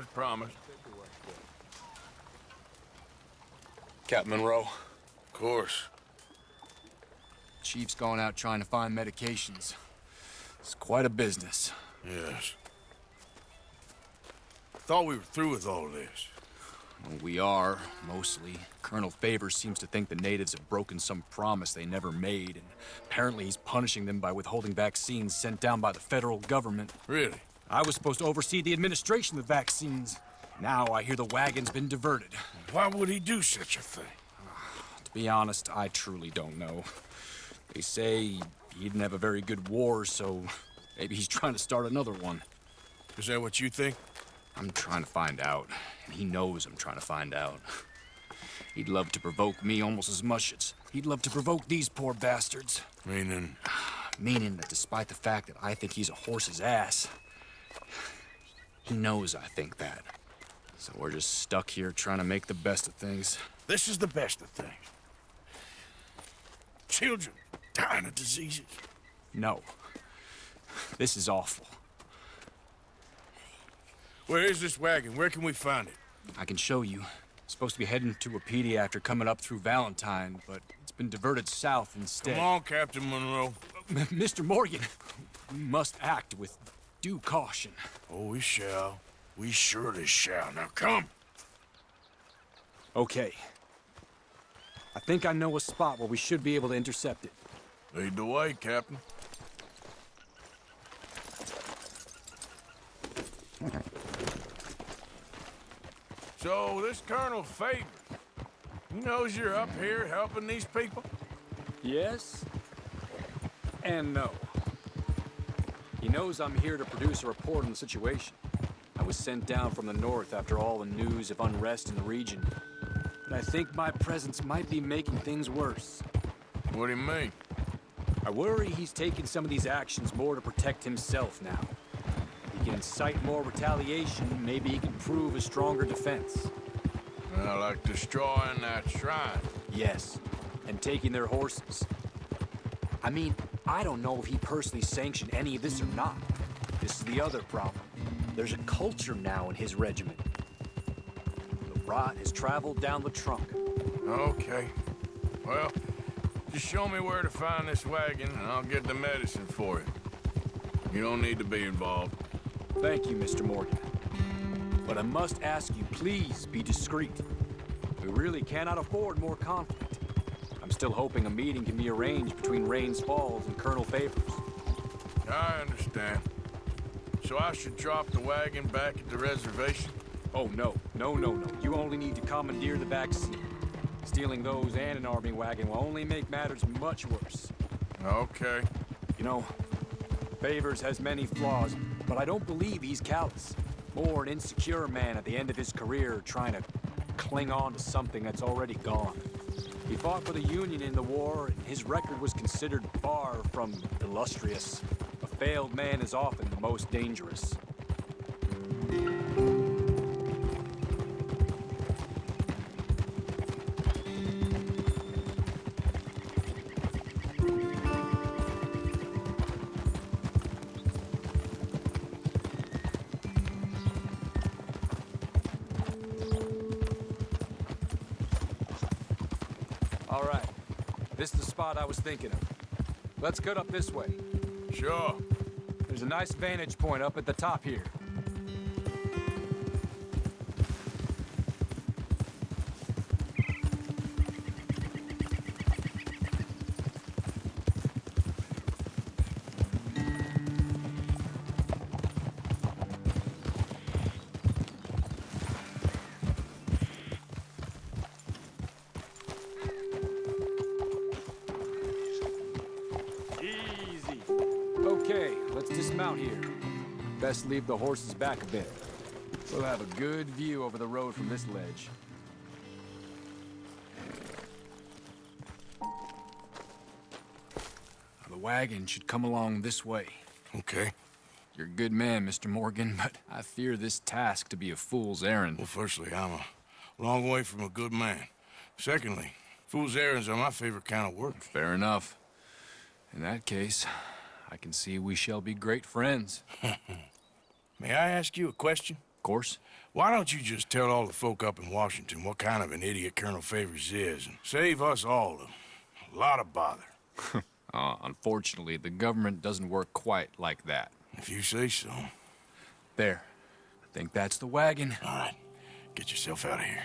as promised. Captain Monroe. Of course. Chief's gone out trying to find medications. It's quite a business. Yes. Thought we were through with all this. Well, we are, mostly. Colonel Favors seems to think the natives have broken some promise they never made, and apparently he's punishing them by withholding vaccines sent down by the federal government. Really? I was supposed to oversee the administration of the vaccines. Now I hear the wagon's been diverted. Why would he do such a thing? To be honest, I truly don't know. They say he didn't have a very good war, so maybe he's trying to start another one. Is that what you think? I'm trying to find out, and he knows I'm trying to find out. He'd love to provoke me almost as much as he'd love to provoke these poor bastards. Meaning? Meaning that despite the fact that I think he's a horse's ass, he knows I think that. So we're just stuck here trying to make the best of things. This is the best of things. Children dying of diseases. No. This is awful. Where is this wagon? Where can we find it? I can show you. It's supposed to be heading to Wapiti after coming up through Valentine, but it's been diverted south instead. Come on, Captain Monroe. Mr. Morgan, we must act with due caution. Oh, we shall. We surely shall. Now come. Okay. I think I know a spot where we should be able to intercept it. Lead the way, Captain. So, this Colonel Favors, he knows you're up here helping these people? Yes. And no. He knows I'm here to produce a report on the situation. I was sent down from the north after all the news of unrest in the region. But I think my presence might be making things worse. What do you mean? I worry he's taking some of these actions more to protect himself now. He can incite more retaliation, maybe he can prove a stronger defense. Well, like destroying that shrine. Yes, and taking their horses. I mean, I don't know if he personally sanctioned any of this or not. This is the other problem. There's a culture now in his regiment. The rot has traveled down the trunk. Okay. Well, just show me where to find this wagon, and I'll get the medicine for you. You don't need to be involved. Thank you, Mr. Morgan. But I must ask you, please be discreet. We really cannot afford more conflict. I'm still hoping a meeting can be arranged between Rains Falls and Colonel Favors. I understand. So I should drop the wagon back at the reservation? Oh, no. No, no, no. You only need to commandeer the vaccine. Stealing those and an army wagon will only make matters much worse. Okay. You know, Favors has many flaws, but I don't believe he's callous. More an insecure man at the end of his career trying to cling on to something that's already gone. He fought for the Union in the war, and his record was considered far from illustrious. A failed man is often the most dangerous. All right. This is the spot I was thinking of. Let's cut up this way. Sure. There's a nice vantage point up at the top here. Easy. Okay, let's dismount here. Best leave the horses back a bit. We'll have a good view over the road from this ledge. The wagon should come along this way. Okay. You're a good man, Mr. Morgan, but I fear this task to be a fool's errand. Well, firstly, I'm a long way from a good man. Secondly, fool's errands are my favorite kind of work. Fair enough. In that case, I can see we shall be great friends. May I ask you a question? Of course. Why don't you just tell all the folk up in Washington what kind of an idiot Colonel Favors is, and save us all a lot of bother? Unfortunately, the government doesn't work quite like that. If you say so. There. I think that's the wagon. All right, get yourself out of here.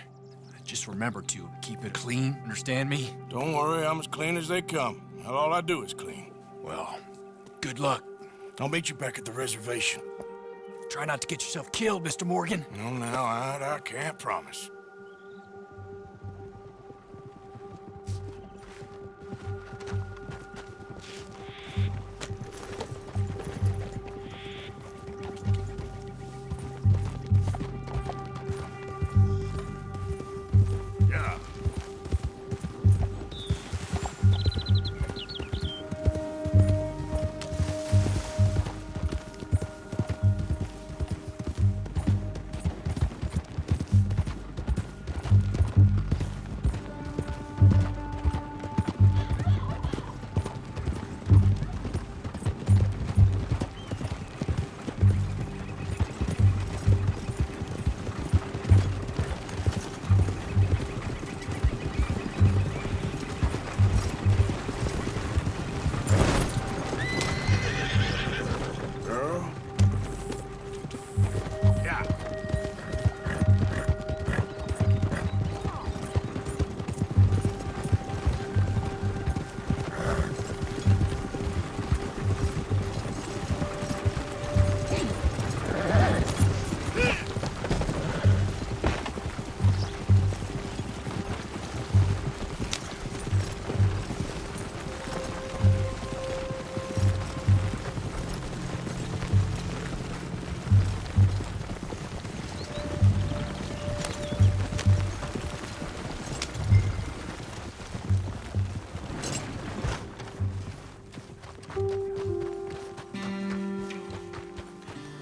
Just remember to keep it clean, understand me? Don't worry, I'm as clean as they come. Not all I do is clean. Well, good luck. I'll meet you back at the reservation. Try not to get yourself killed, Mr. Morgan. No, now, I can't promise. Yeah.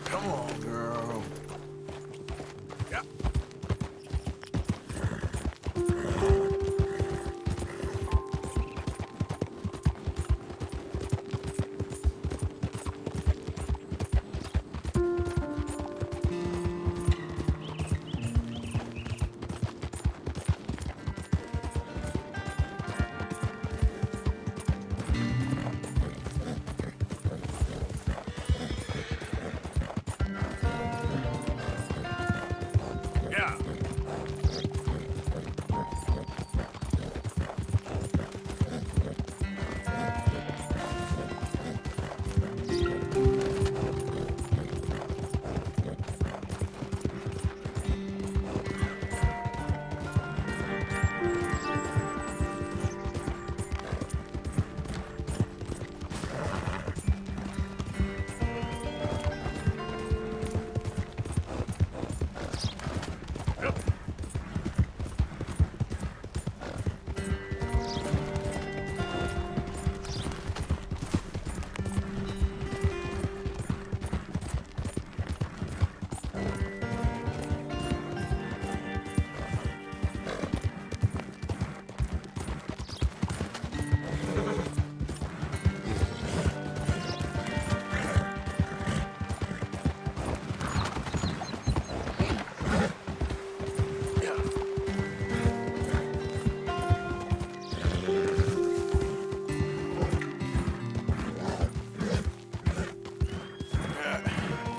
Come on, girl. Yeah. Yeah.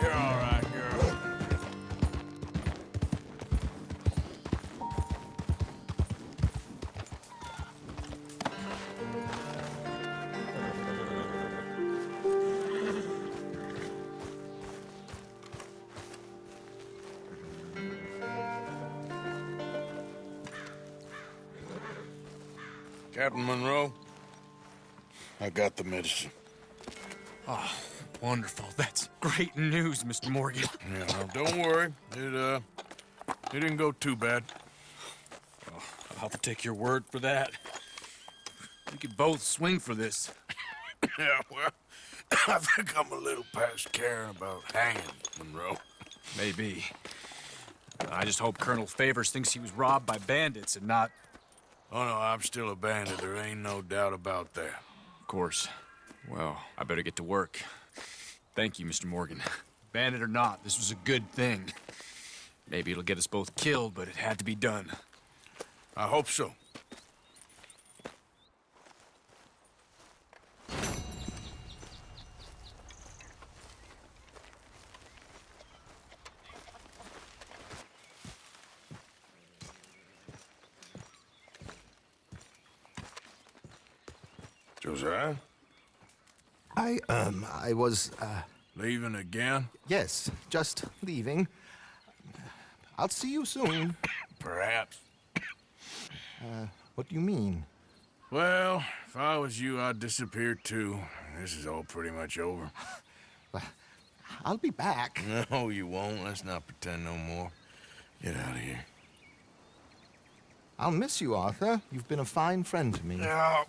You're all right, girl. Captain Monroe, I got the medicine. Oh, wonderful. That's great news, Mr. Morgan. Yeah, no, don't worry. It didn't go too bad. Oh, I'll have to take your word for that. We could both swing for this. Yeah, well, I think I'm a little past caring about hanging, Monroe. Maybe. I just hope Colonel Favors thinks he was robbed by bandits and not... Oh, no, I'm still a bandit. There ain't no doubt about that. Of course. Well, I better get to work. Thank you, Mr. Morgan. Bandit or not, this was a good thing. Maybe it'll get us both killed, but it had to be done. I hope so. Josiah? I was, Leaving again? yes, just leaving. I'll see you soon. Perhaps. What do you mean? Well, if I was you, I'd disappear too. This is all pretty much over. Well, I'll be back. No, you won't. Let's not pretend no more. Get out of here. I'll miss you, Arthur. You've been a fine friend to me. No,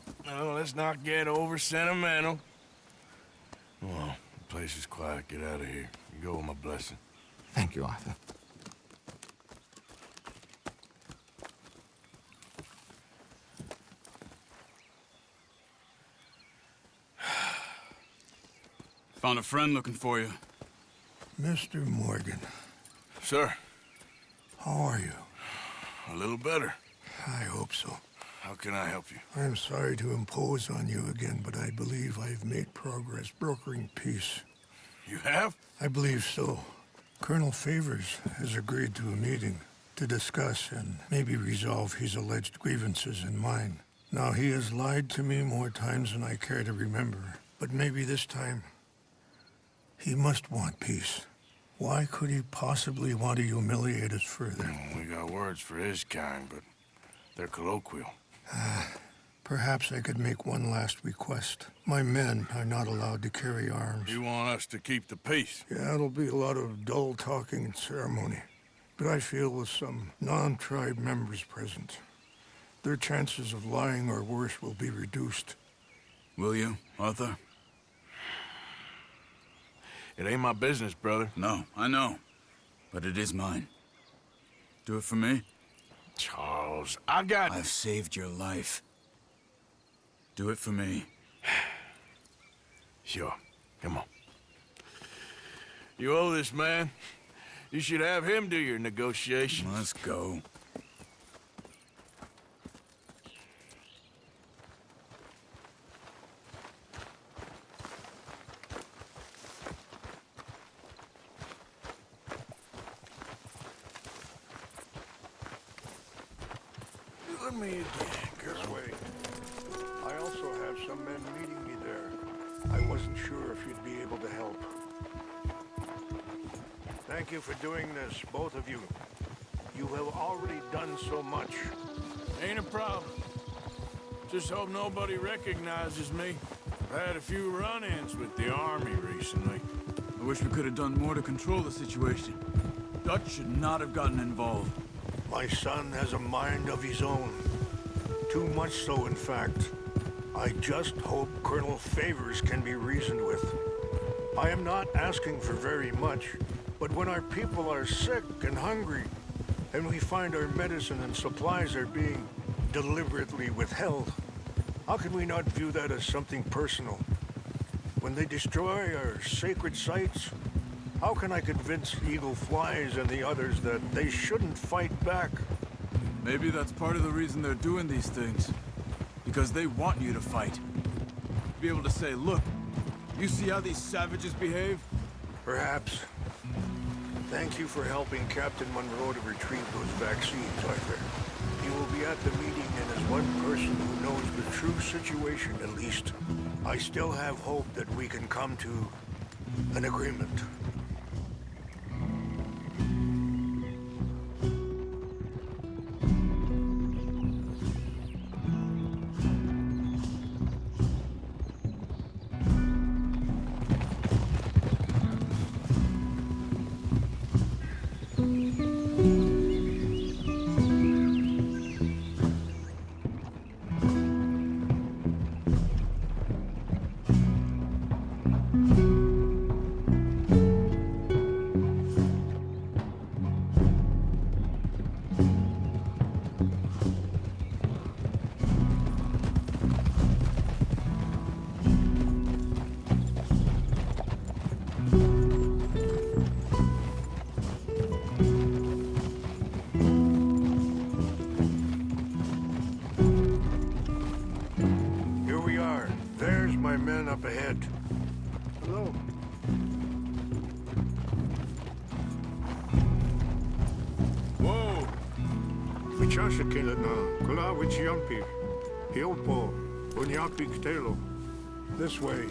let's not get over sentimental. Well, the place is quiet. Get out of here. You go with my blessing. Thank you, Arthur. Found a friend looking for you. Mr. Morgan, Sir, how are you? a little better. I hope so. How can I help you? I'm sorry to impose on you again, but I believe I've made progress brokering peace. You have? I believe so. Colonel Favors has agreed to a meeting to discuss and maybe resolve his alleged grievances and mine. Now, he has lied to me more times than I care to remember, but maybe this time he must want peace. Why could he possibly want to humiliate us further? We got words for his kind, but they're colloquial. Perhaps I could make one last request. My men are not allowed to carry arms. You want us to keep the peace? Yeah, it'll be a lot of dull talking and ceremony. But I feel with some non-tribe members present, their chances of lying or worse will be reduced. Will you, Arthur? It ain't my business, brother. No, I know. But it is mine. Do it for me? Charles, I got... I've saved your life. Do it for me. Sure. Come on. You owe this man. You should have him do your negotiations. Let's go. Let me again, girl. This way. I also have some men meeting me there. I wasn't sure if you'd be able to help. Thank you for doing this, both of you. You have already done so much. Ain't a problem. Just hope nobody recognizes me. I've had a few run-ins with the army recently. I wish we could have done more to control the situation. Dutch should not have gotten involved. My son has a mind of his own. Too much so, in fact. I just hope Colonel Favors can be reasoned with. I am not asking for very much, but when our people are sick and hungry, and we find our medicine and supplies are being deliberately withheld, how can we not view that as something personal? When they destroy our sacred sites, how can I convince Eagle Flies and the others that they shouldn't fight back? Maybe that's part of the reason they're doing these things. Because they want you to fight. Be able to say, look, you see how these savages behave? Perhaps. Thank you for helping Captain Monroe to retrieve those vaccines, Arthur. He will be at the meeting, and as one person who knows the true situation, at least, I still have hope that we can come to an agreement. my men up ahead. Hello. Whoa! Wichasha na kula wichiampi. Hiompo. Unyapi ktelo. This way.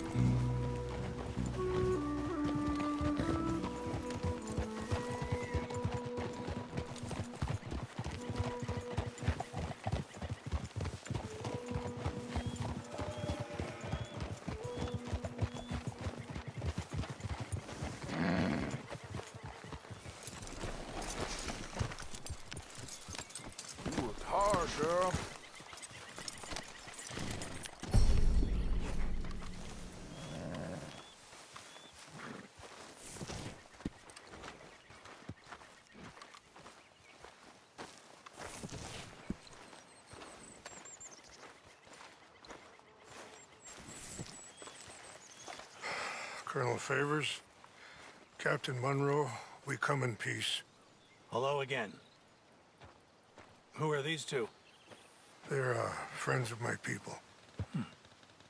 You worked hard, girl. Colonel Favors, Captain Monroe, we come in peace. Hello again. Who are these two? They're friends of my people.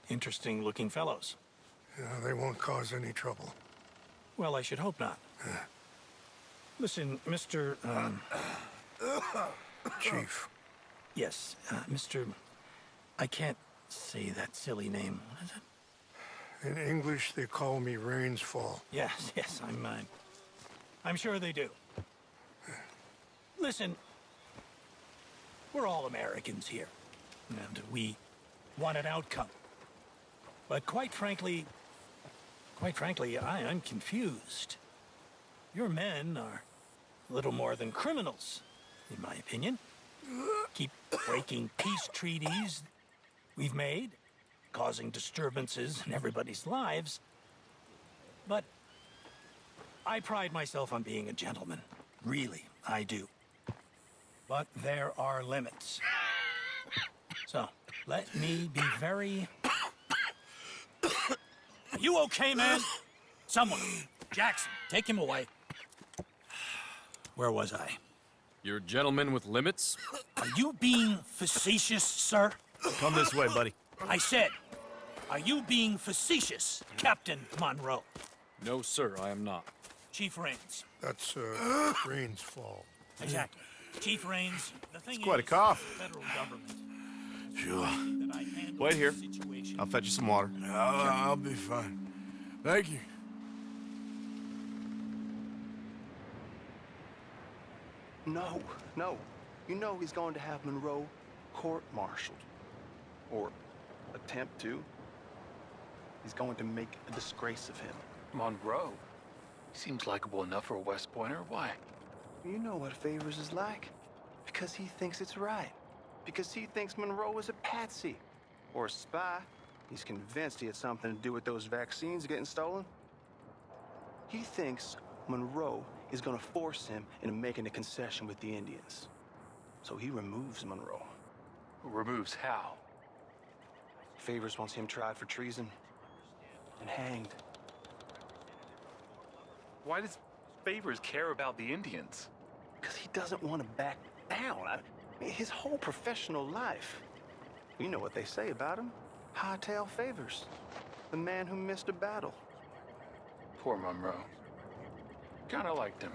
Interesting looking fellows. Yeah, they won't cause any trouble. Well, I should hope not. Listen, Mr. Chief, Yes, Mr. I can't say that silly name. What is it? in English they call me Rains Fall. Yes, yes, I'm sure they do. Listen, we're all Americans here, and we want an outcome. But quite frankly, I'm confused. Your men are a little more than criminals, in my opinion. Keep breaking peace treaties we've made, causing disturbances in everybody's lives. But I pride myself on being a gentleman. Really, I do. But there are limits. So, let me be very... Are you okay, man? Someone. Jackson, take him away. Where was I? You're a gentleman with limits? Are you being facetious, sir? Come this way, buddy. I said, are you being facetious, Captain Monroe? No, sir, I am not. Chief Rains. That's Rains Fall. Exactly. Chief Rains, the thing quite a is, cough. the federal government. Sure. That I handle Wait here. the situation. I'll fetch you some water. I'll be fine. Thank you. No, no. You know he's going to have Monroe court-martialed. Or attempt to. He's going to make a disgrace of him. Monroe? Seems likable enough for a West Pointer. Why? You know what Favors is like. Because he thinks it's right. Because he thinks Monroe is a patsy. Or a spy. He's convinced he had something to do with those vaccines getting stolen. He thinks Monroe is gonna force him into making a concession with the Indians. So he removes Monroe. Removes how? Favors wants him tried for treason and hanged. Why does Favors care about the Indians? Because he doesn't want to back down. His whole professional life. You know what they say about him. Hightail Favors. The man who missed a battle. Poor Monroe. Kinda liked him.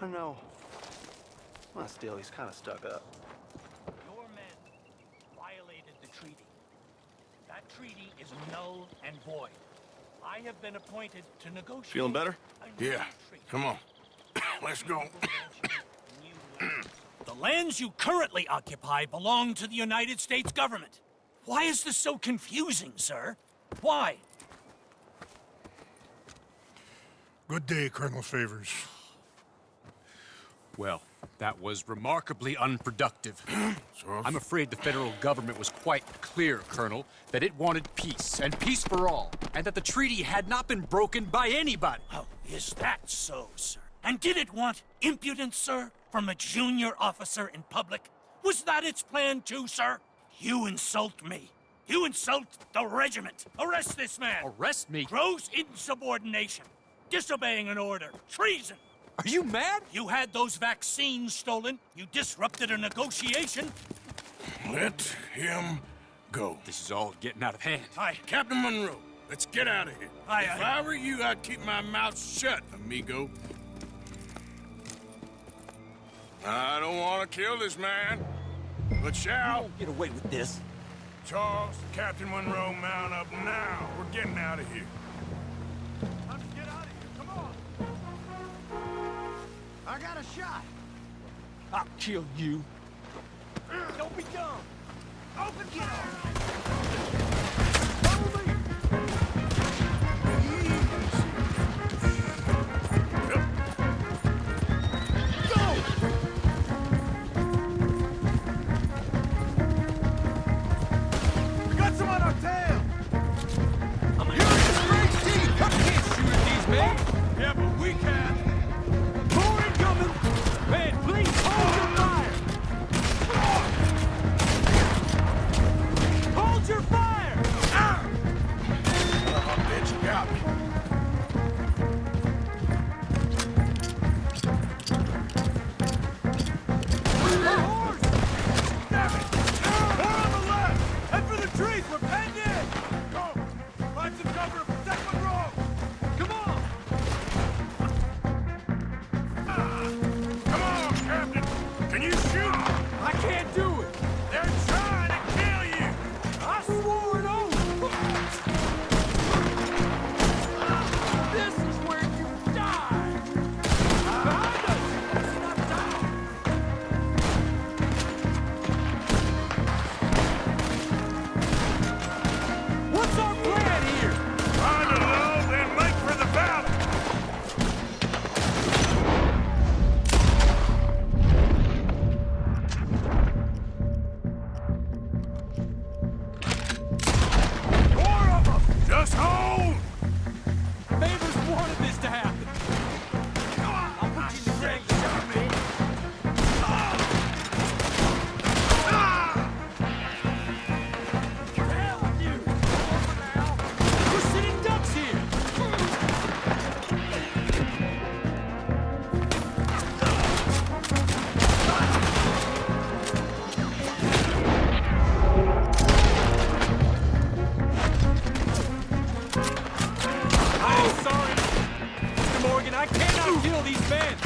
I know. Well, still, he's kind of stuck up. Your men violated the treaty. That treaty is null and void. I have been appointed to negotiate. Feeling better? a new Yeah. treaty. Come on. Let's go. The lands you currently occupy belong to the United States government. Why is this so confusing, sir? Why? Good day, Colonel Favors. Well, that was remarkably unproductive. So, I'm afraid the federal government was quite clear, Colonel, that it wanted peace, and peace for all, and that the treaty had not been broken by anybody. Oh, is that so, sir? And did it want impudence, sir, from a junior officer in public? Was that its plan too, sir? You insult me. You insult the regiment. Arrest this man. Arrest me? Gross insubordination. Disobeying an order. Treason. Are you mad? You had those vaccines stolen. You disrupted a negotiation. let him go. This is all getting out of hand. Hi, Captain Monroe. Let's get out of here. If I were you, I'd keep my mouth shut, amigo. I don't want to kill this man, but shall. Get away with this. Charles, Captain Monroe, mount up now. We're getting out of here. Let's get out of here. Come on. I got a shot. I'll kill you. Don't be dumb. Open fire. Follow me. Yeah, but we can. More incoming! Man, please hold your fire! Hold your fire! Oh, bitch, you got me. The horse! Damn it! More on the left! Head for the trees! We're penned in! Go! Find some cover and protect Monroe! Come on! Come on, Captain. Can you shoot? I can't do it! They're trying to kill you. I swore an oath! This is where you die! Behind us! It's not down! What's our plan here? Find a low, then make for the valley. More of them. Just hold. Favors wanted this to happen. I'll put you in the grave. Hell with you. Over now. We're sitting ducks here. I'm sorry, Mr. Morgan. I cannot kill these men.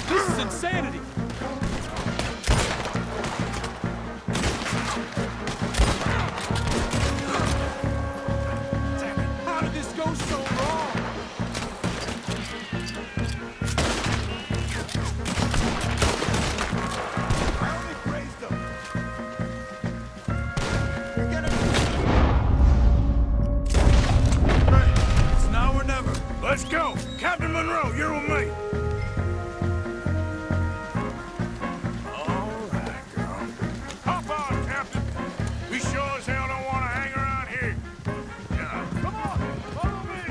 This is insanity. How did this go so wrong? I only praised them. It's now or never. Let's go. Captain Monroe, you're with me. All right, girl. Hop on, Captain. We sure as hell don't want to hang around here. Yeah. Come on, follow me.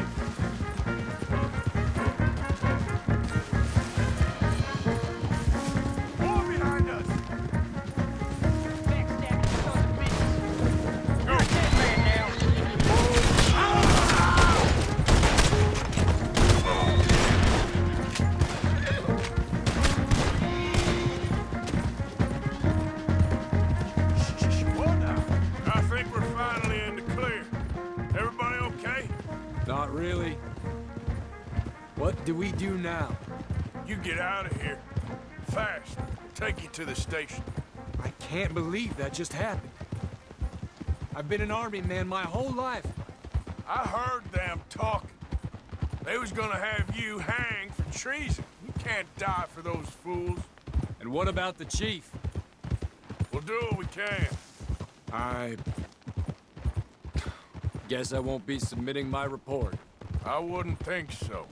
More behind us. I think we're finally in the clear. Everybody okay? Not really. What do we do now? You get out of here. Fast. We'll take you to the station. I can't believe that just happened. I've been an army man my whole life. I heard them talking. They was gonna have you hanged for treason. You can't die for those fools. And what about the chief? We'll do what we can. I guess I won't be submitting my report. I wouldn't think so.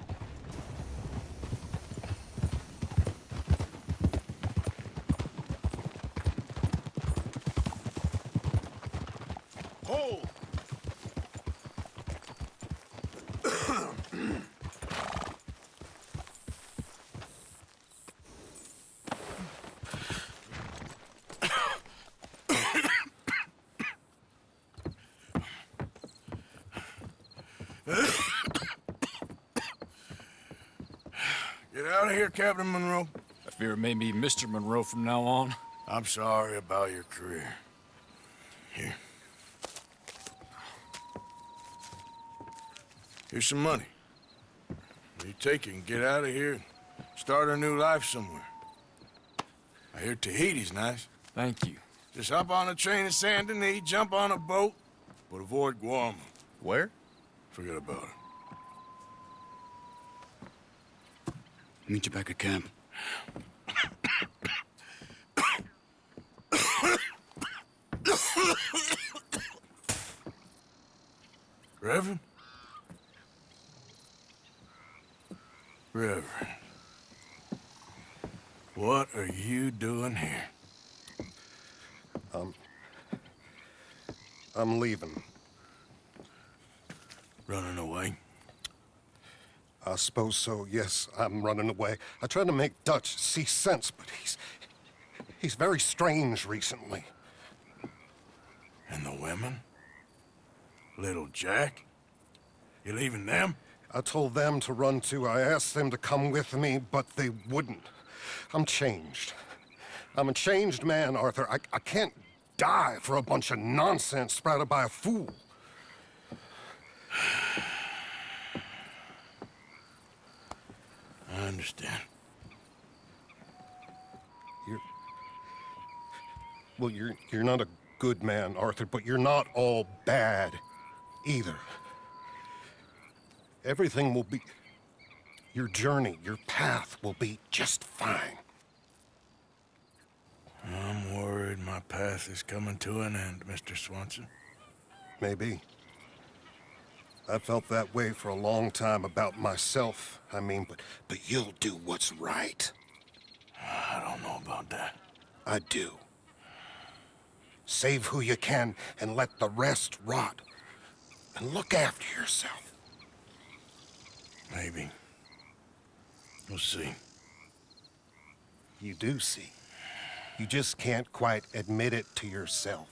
Hold! Get out of here, Captain Monroe. I fear it may be Mr. Monroe from now on. I'm sorry about your career. Here. Here's some money. You take it and get out of here and start a new life somewhere. I hear Tahiti's nice. Thank you. Just hop on a train to Saint Denis, jump on a boat, but avoid Guam. Where? Forget about it. Meet you back at camp. Reverend? Reverend. What are you doing here? I'm leaving. Running away? I suppose so, yes. I'm running away. I tried to make Dutch see sense, but he's very strange recently. And the women? Little Jack? You leaving them? I told them to run too. I asked them to come with me, but they wouldn't. I'm changed. I'm a changed man, Arthur. I can't die for a bunch of nonsense sprouted by a fool. I understand. You're not a good man, Arthur, but you're not all bad either. Everything will be... Your journey, your path will be just fine. I'm worried my path is coming to an end, Mr. Swanson. Maybe. I felt that way for a long time about myself, I mean, but you'll do what's right. I don't know about that. I do. Save who you can and let the rest rot. And look after yourself. Maybe. We'll see. You do see. You just can't quite admit it to yourself.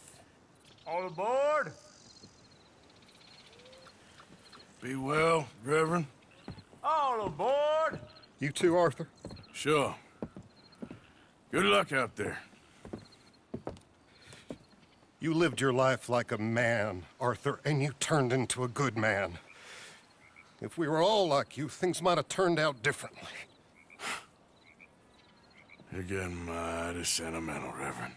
All aboard? Be well, Reverend. All aboard? You too, Arthur? Sure. Good luck out there. You lived your life like a man, Arthur, and you turned into a good man. If we were all like you, things might have turned out differently. You're getting mighty sentimental, Reverend.